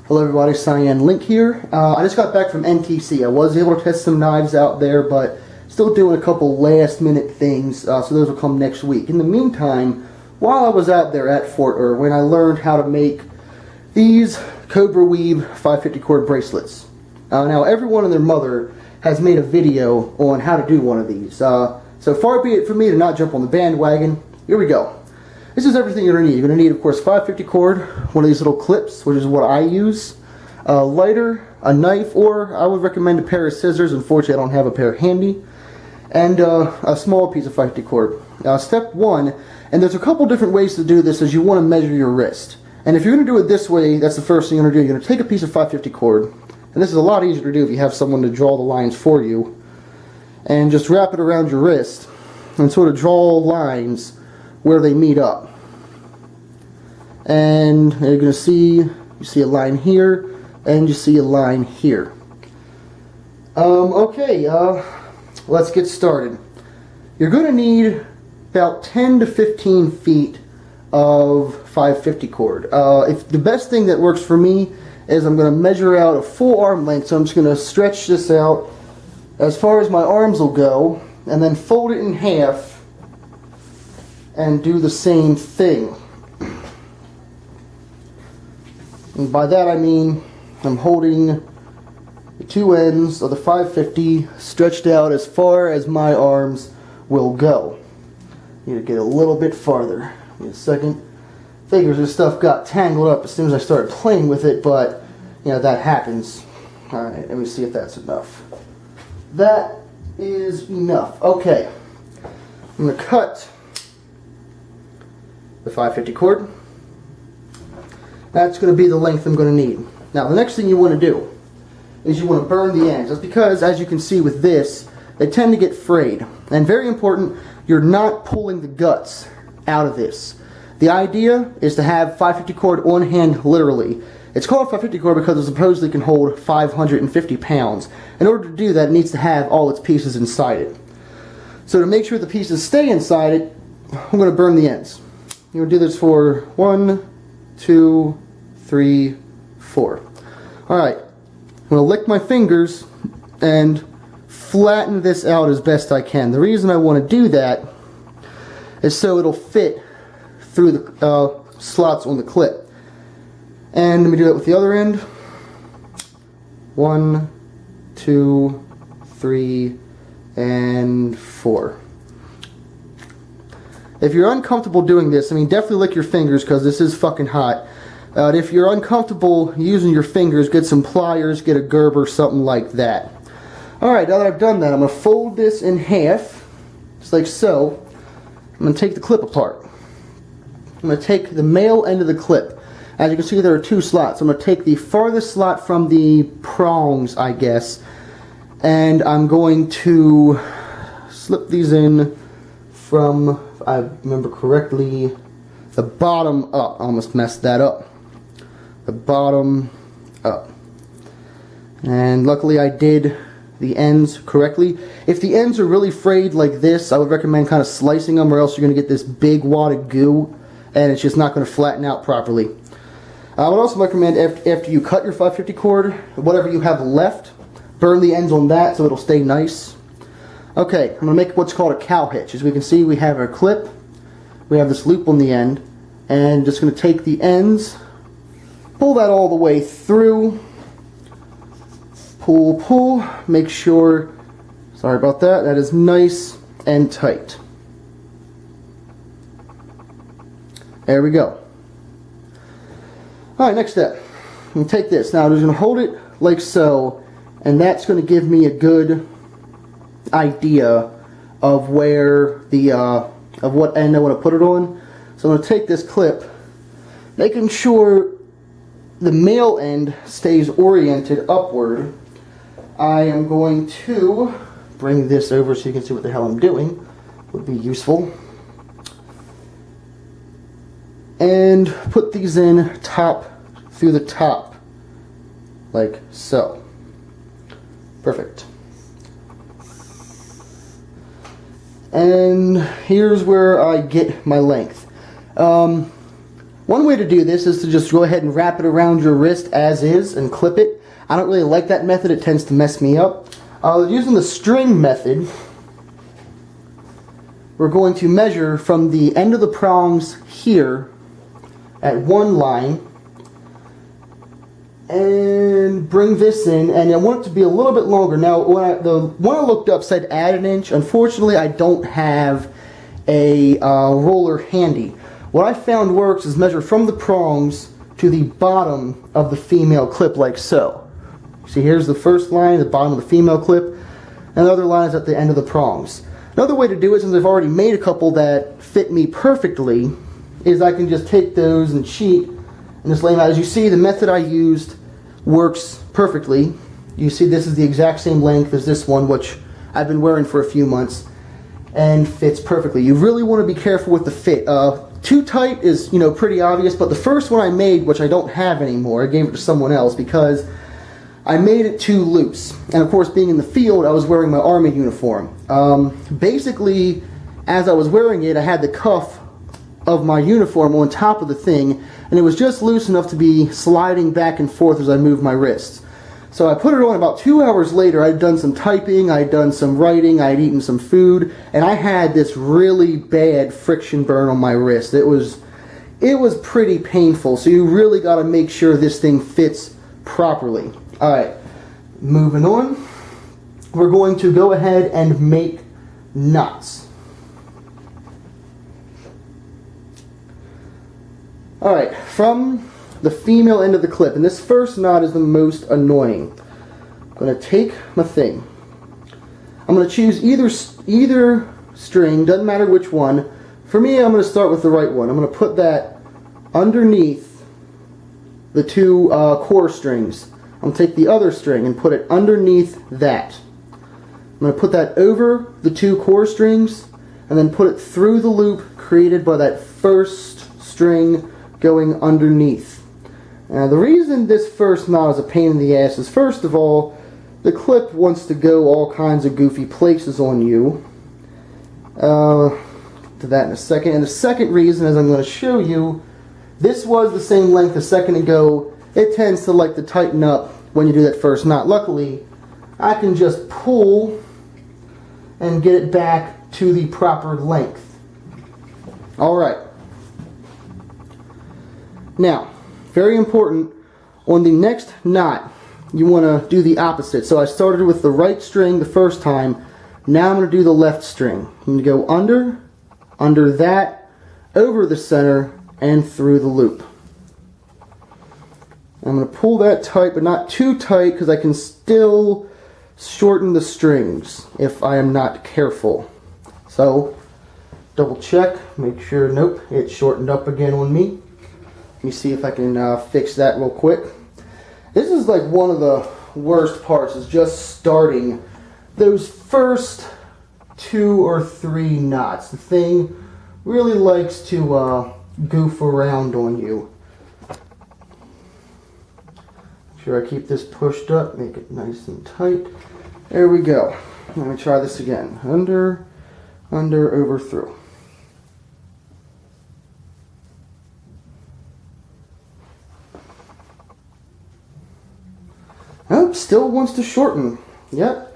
Hello everybody, Cyan Link here. I just got back from NTC. I was able to test some knives out there, but still doing a couple last minute things, so those will come next week. In the meantime, while I was out there at Fort Irwin, I learned how to make these Cobra Weave 550 cord bracelets. Now everyone and their mother has made a video on how to do one of these. So far be it for me to not jump on the bandwagon. Here we go. This is everything you're going to need. You're going to need, of course, 550 cord, one of these little clips, which is what I use, a lighter, a knife, or I would recommend a pair of scissors. Unfortunately, I don't have a pair handy, and a small piece of 550 cord. Step one, and there's a couple different ways to do this, is you want to measure your wrist. And if you're going to do it this way, that's the first thing you're going to do. You're going to take a piece of 550 cord, and this is a lot easier to do if you have someone to draw the lines for you, and just wrap it around your wrist and sort of draw lines where they meet up. And you're going to see, you see a line here, and you see a line here. Let's get started. You're going to need about 10 to 15 feet of 550 cord. If the best thing that works for me is I'm going to measure out a full arm length, so I'm just going to stretch this out as far as my arms will go, and then fold it in half and do the same thing. And by that I mean I'm holding the two ends of the 550 stretched out as far as my arms will go. Need to get a little bit farther. Give me a second. Figures this stuff got tangled up as soon as I started playing with it, but you know, that happens. Alright, let me see if that's enough. That is enough. Okay. I'm going to cut the 550 cord. That's going to be the length I'm going to need. Now the next thing you want to do is you want to burn the ends. That's because, as you can see with this, they tend to get frayed. And very important, you're not pulling the guts out of this. The idea is to have 550 cord on hand literally. It's called 550 cord because it supposedly can hold 550 pounds. In order to do that, it needs to have all its pieces inside it. So to make sure the pieces stay inside it, I'm going to burn the ends. You're going to do this for 1, 2, 3, 4. Alright, I'm going to lick my fingers and flatten this out as best I can. The reason I want to do that is so it'll fit through the slots on the clip. And let me do that with the other end. 1, 2, 3, and 4. If you're uncomfortable doing this, I mean, definitely lick your fingers because this is fucking hot. If you're uncomfortable using your fingers, get some pliers, get a Gerber, something like that. Alright, now that I've done that, I'm going to fold this in half, just like so. I'm going to take the clip apart. I'm going to take the male end of the clip. As you can see, there are two slots. I'm going to take the farthest slot from the prongs, I guess, and I'm going to slip these in from, if I remember correctly, the bottom up. I almost messed that up. The bottom up. And luckily I did the ends correctly. If the ends are really frayed like this, I would recommend kind of slicing them, or else you're going to get this big wad of goo and it's just not going to flatten out properly. I would also recommend after you cut your 550 cord, whatever you have left, burn the ends on that so it'll stay nice. Okay, I'm going to make what's called a cow hitch. As we can see, we have our clip, we have this loop on the end, and just going to take the ends, pull that all the way through, pull, make sure, sorry about that, that is nice and tight. There we go. Alright, next step. I'm going to take this. Now I'm just going to hold it like so, and that's going to give me a good idea of where the, of what end I want to put it on. So I'm going to take this clip, making sure the male end stays oriented upward. I am going to bring this over so you can see what the hell I'm doing. Would be useful. And put these in through the top, like so. Perfect. And here's where I get my length. One way to do this is to just go ahead and wrap it around your wrist as is and clip it. I don't really like that method, it tends to mess me up. Using the string method, we're going to measure from the end of the prongs here at one line and bring this in, and I want it to be a little bit longer. Now, the one I looked up said add an inch. Unfortunately, I don't have a roller handy. What I found works is measure from the prongs to the bottom of the female clip, like so. See, here's the first line, the bottom of the female clip, and the other line is at the end of the prongs. Another way to do it, since I've already made a couple that fit me perfectly, is I can just take those and cheat and just lay them out. As you see, the method I used works perfectly. You see this is the exact same length as this one, which I've been wearing for a few months, and fits perfectly. You really want to be careful with the fit. Too tight is, pretty obvious, but the first one I made, which I don't have anymore, I gave it to someone else because I made it too loose. And of course, being in the field, I was wearing my Army uniform. Basically, as I was wearing it, I had the cuff of my uniform on top of the thing, and it was just loose enough to be sliding back and forth as I moved my wrists. So I put it on. About 2 hours later, I'd done some typing, I'd done some writing, I'd eaten some food, and I had this really bad friction burn on my wrist. It was pretty painful, so you really got to make sure this thing fits properly. Alright, moving on. We're going to go ahead and make knots. Alright, from the female end of the clip, and this first knot is the most annoying. I'm going to take my thing. I'm going to choose either string, doesn't matter which one. For me, I'm going to start with the right one. I'm going to put that underneath the two core strings. I'm going to take the other string and put it underneath that. I'm going to put that over the two core strings and then put it through the loop created by that first string going underneath. Now, the reason this first knot is a pain in the ass is, first of all, the clip wants to go all kinds of goofy places on you. To that in a second. And the second reason, as I'm going to show you, this was the same length a second ago. It tends to like to tighten up when you do that first knot. Luckily, I can just pull and get it back to the proper length. Alright. Now, very important, on the next knot, you want to do the opposite. So I started with the right string the first time. Now I'm going to do the left string. I'm going to go under that, over the center, and through the loop. I'm going to pull that tight, but not too tight, because I can still shorten the strings if I am not careful. So, double check, make sure, nope, it's shortened up again on me. Let me see if I can fix that real quick. This is like one of the worst parts, is just starting those first 2 or 3 knots. The thing really likes to goof around on you. Make sure I keep this pushed up, make it nice and tight. There we go. Let me try this again. Under, over, through. Oh, still wants to shorten. Yep.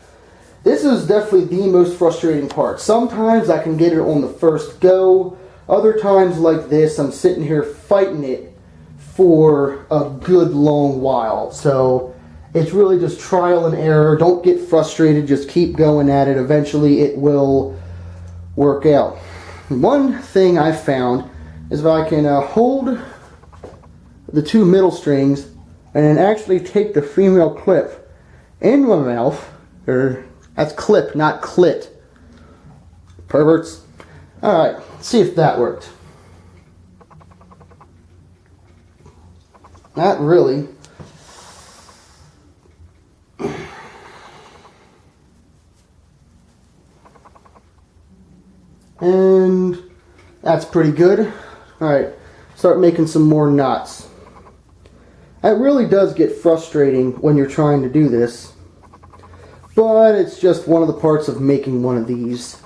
This is definitely the most frustrating part. Sometimes I can get it on the first go. Other times like this, I'm sitting here fighting it for a good long while. So it's really just trial and error. Don't get frustrated. Just keep going at it. Eventually it will work out. One thing I found is if I can hold the 2 middle strings and then actually take the female clip in my mouth, or that's clip, not clit. Perverts. Alright, let's see if that worked. Not really. And that's pretty good. Alright, start making some more knots. It really does get frustrating when you're trying to do this, but it's just one of the parts of making one of these.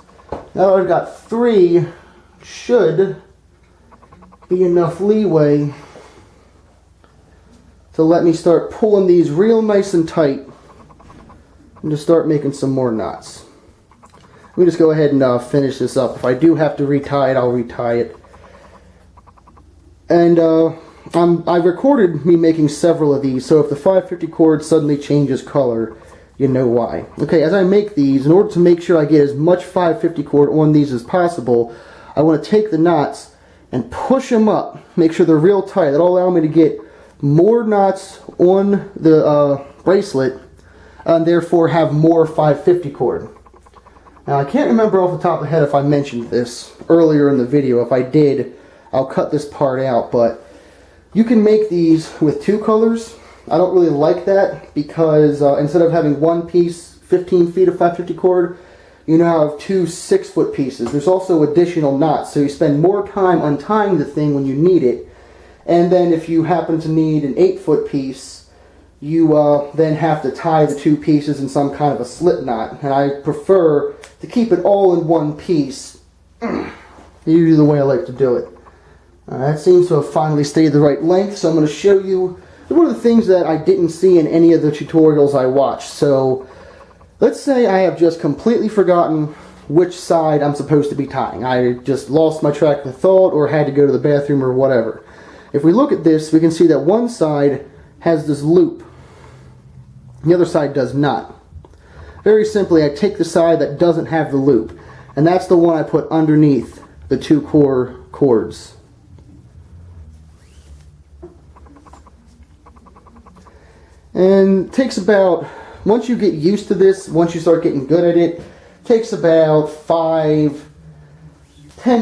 Now I've got 3, should be enough leeway to let me start pulling these real nice and tight and to start making some more knots. Let me just go ahead and finish this up. If I do have to retie it, I'll retie it. And I recorded me making several of these, so if the 550 cord suddenly changes color, you know why. Okay, as I make these, in order to make sure I get as much 550 cord on these as possible, I want to take the knots and push them up, make sure they're real tight. That'll allow me to get more knots on the bracelet, and therefore have more 550 cord. Now, I can't remember off the top of the head if I mentioned this earlier in the video. If I did, I'll cut this part out, but you can make these with two colors. I don't really like that because instead of having one piece, 15 feet of 550 cord, you now have two 6-foot pieces. There's also additional knots, so you spend more time untying the thing when you need it. And then if you happen to need an 8-foot piece, you then have to tie the two pieces in some kind of a slip knot. And I prefer to keep it all in one piece. Usually the way I like to do it. That seems to have finally stayed the right length, so I'm going to show you one of the things that I didn't see in any of the tutorials I watched. So let's say I have just completely forgotten which side I'm supposed to be tying. I just lost my track of thought or had to go to the bathroom or whatever. If we look at this, we can see that one side has this loop. The other side does not. Very simply, I take the side that doesn't have the loop, and that's the one I put underneath the two core cords. And it takes about, once you get used to this, once you start getting good at it, takes about 5-10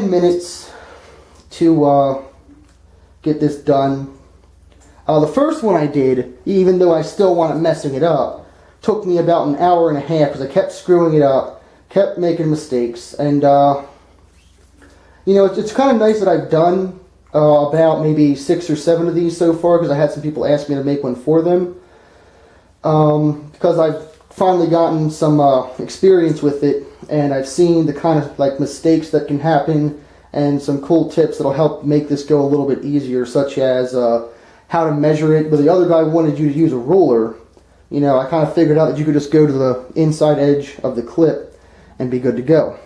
minutes to get this done. The first one I did, even though I still wanted messing it up, took me about an hour and a half because I kept screwing it up, kept making mistakes, and you know, it's kind of nice that I've done about maybe 6 or 7 of these so far because I had some people ask me to make one for them. Because I've finally gotten some experience with it, and I've seen the kind of like mistakes that can happen and some cool tips that'll help make this go a little bit easier, such as how to measure it. But the other guy wanted you to use a ruler. You know, I kind of figured out that you could just go to the inside edge of the clip and be good to go.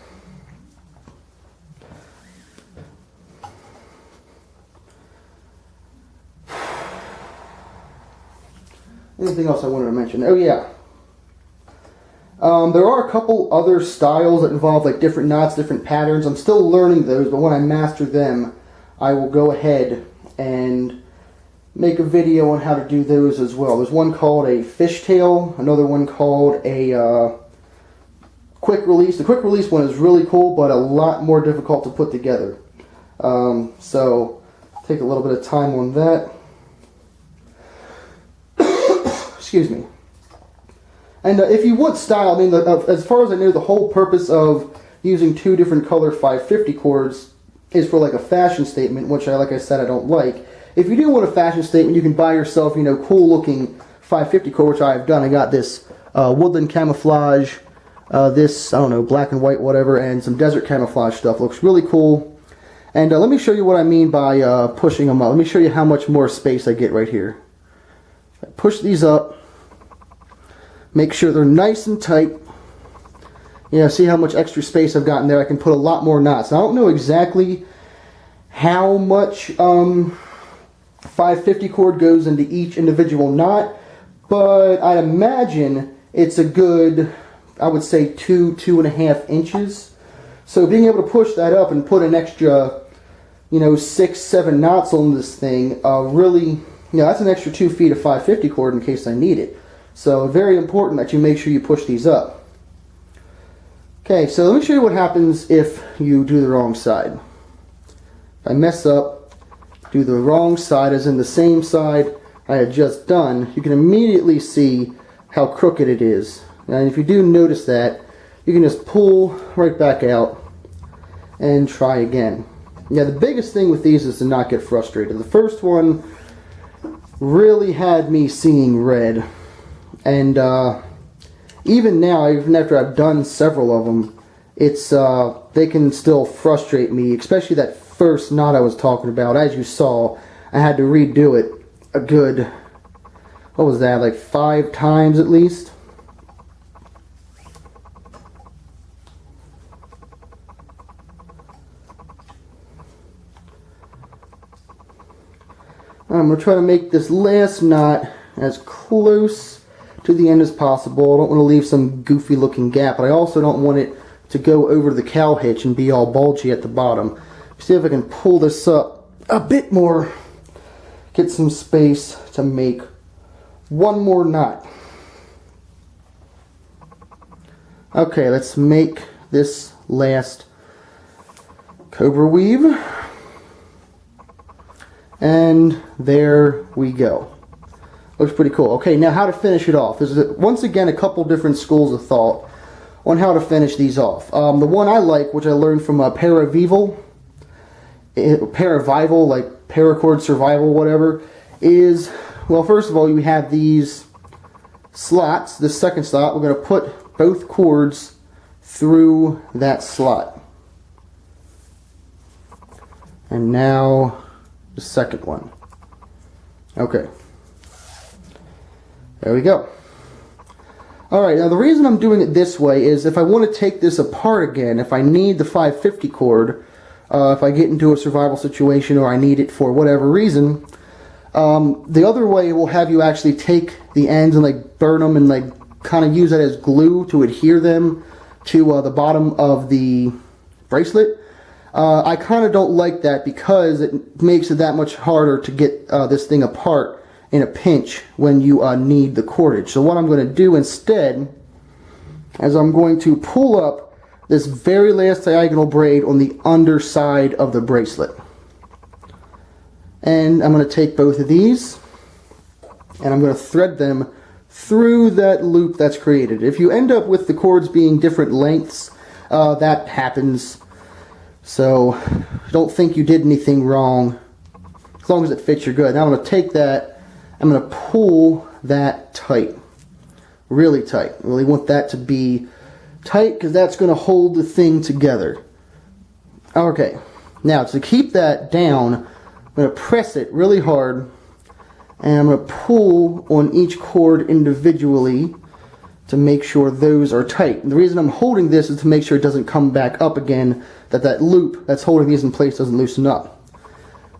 Anything else I wanted to mention? Oh yeah. There are a couple other styles that involve like different knots, different patterns. I'm still learning those, but when I master them, I will go ahead and make a video on how to do those as well. There's one called a fishtail, another one called a quick release. The quick release one is really cool, but a lot more difficult to put together. So take a little bit of time on that. Excuse me. And if you want style, I mean, as far as I know, the whole purpose of using two different color 550 cords is for like a fashion statement, which like I said, I don't like. If you do want a fashion statement, you can buy yourself, you know, cool looking 550 cord, which I've done. I got this woodland camouflage, this, I don't know, black and white, whatever, and some desert camouflage stuff. Looks really cool. And let me show you what I mean by pushing them up. Let me show you how much more space I get right here. I push these up. Make sure they're nice and tight. Yeah, see how much extra space I've gotten there? I can put a lot more knots. Now, I don't know exactly how much 550 cord goes into each individual knot, but I imagine it's a good, I would say 2.5 inches. So being able to push that up and put an extra, you know, 6-7 knots on this thing, really, you know, that's an extra 2 feet of 550 cord in case I need it. So very important that you make sure you push these up. Okay, so let me show you what happens if you do the wrong side. If I mess up, do the wrong side as in the same side I had just done, you can immediately see how crooked it is. And if you do notice that, you can just pull right back out and try again. Yeah, the biggest thing with these is to not get frustrated. The first one really had me seeing red. And even now, even after I've done several of them, it's they can still frustrate me, especially that first knot I was talking about. As you saw, I had to redo it a good, what was that, like 5 times at least. I'm going to try to make this last knot as close to the end as possible. I don't want to leave some goofy looking gap, but I also don't want it to go over the cow hitch and be all bulgy at the bottom. See if I can pull this up a bit more, get some space to make one more knot. Okay, let's make this last Cobra Weave. And there we go. Looks pretty cool. Okay, now how to finish it off. There's once again a couple different schools of thought on how to finish these off. The one I like, which I learned from Paravival, like Paracord Survival, whatever, is, well, first of all, you have these slots. This second slot, we're going to put both cords through that slot. And now the second one. Okay. There we go. Alright, now the reason I'm doing it this way is if I want to take this apart again, if I need the 550 cord, if I get into a survival situation or I need it for whatever reason, the other way will have you actually take the ends and like burn them and like kind of use that as glue to adhere them to the bottom of the bracelet. I kind of don't like that because it makes it that much harder to get this thing apart in a pinch when you need the cordage. So what I'm going to do instead is I'm going to pull up this very last diagonal braid on the underside of the bracelet. And I'm going to take both of these and I'm going to thread them through that loop that's created. If you end up with the cords being different lengths, that happens. So don't think you did anything wrong. As long as it fits, you're good. Now I'm going to take that, I'm going to pull that tight. Really tight. I really want that to be tight because that's going to hold the thing together. Okay. Now to keep that down, I'm going to press it really hard and I'm going to pull on each cord individually to make sure those are tight. And the reason I'm holding this is to make sure it doesn't come back up again, that loop that's holding these in place doesn't loosen up.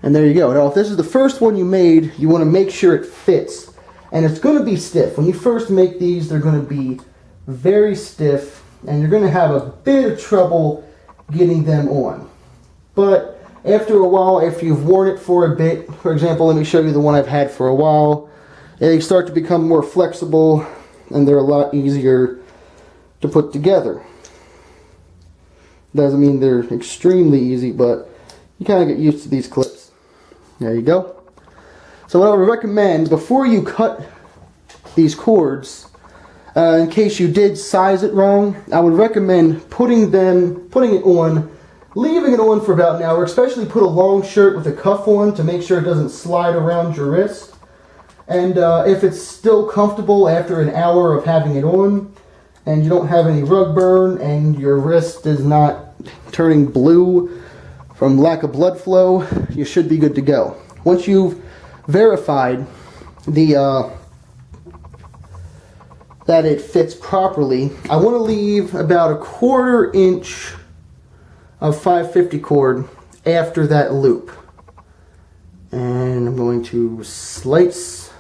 And there you go. Now if this is the first one you made, you want to make sure it fits. And it's going to be stiff. When you first make these, they're going to be very stiff and you're going to have a bit of trouble getting them on. But after a while, after you've worn it for a bit, for example, let me show you the one I've had for a while, they start to become more flexible and they're a lot easier to put together. Doesn't mean they're extremely easy, but you kind of get used to these clips. There you go. So what I would recommend, before you cut these cords, in case you did size it wrong, I would recommend putting it on, leaving it on for about an hour, especially put a long shirt with a cuff on to make sure it doesn't slide around your wrist. And if it's still comfortable after an hour of having it on, and you don't have any rug burn, and your wrist is not turning blue from lack of blood flow, you should be good to go. Once you've verified that it fits properly, I want to leave about a 1/4 inch of 550 cord after that loop. And I'm going to slice.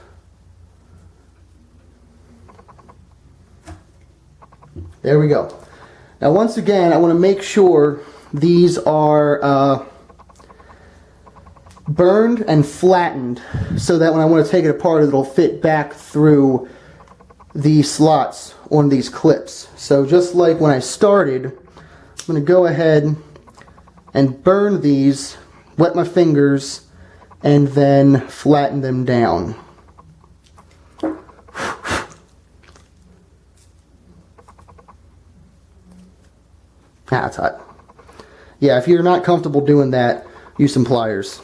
There we go. Now once again, I want to make sure these are burned and flattened so that when I want to take it apart, it'll fit back through the slots on these clips. So just like when I started, I'm going to go ahead and burn these, wet my fingers, and then flatten them down. That's hot. Yeah, if you're not comfortable doing that, use some pliers.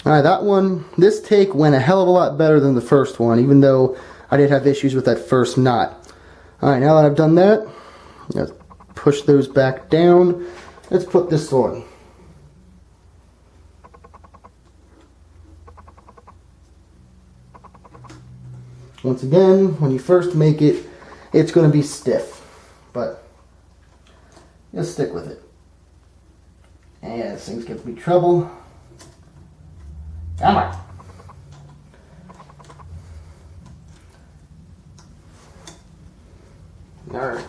Alright, that one, this take went a hell of a lot better than the first one, even though I did have issues with that first knot. Alright, now that I've done that, let's push those back down. Let's put this on. Once again, when you first make it, it's going to be stiff, but just stick with it. And this thing's giving me trouble. Come on. Alright.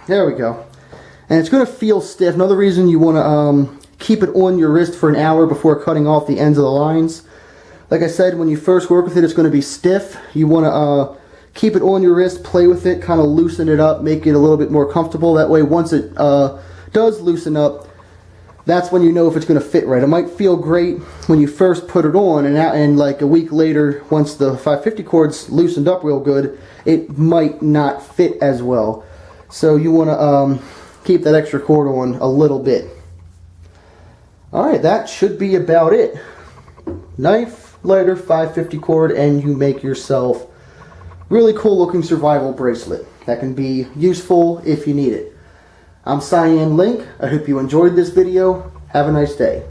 There we go. And it's going to feel stiff. Another reason you want to keep it on your wrist for an hour before cutting off the ends of the lines. Like I said, when you first work with it, it's going to be stiff. You want to keep it on your wrist, play with it, kind of loosen it up, make it a little bit more comfortable. That way, once it does loosen up, that's when you know if it's going to fit right. It might feel great when you first put it on, and like a week later, once the 550 cord's loosened up real good, it might not fit as well. So you want to keep that extra cord on a little bit. Alright, that should be about it. Knife, lighter, 550 cord, and you make yourself really cool looking survival bracelet that can be useful if you need it. I'm Cyan Link. I hope you enjoyed this video. Have a nice day.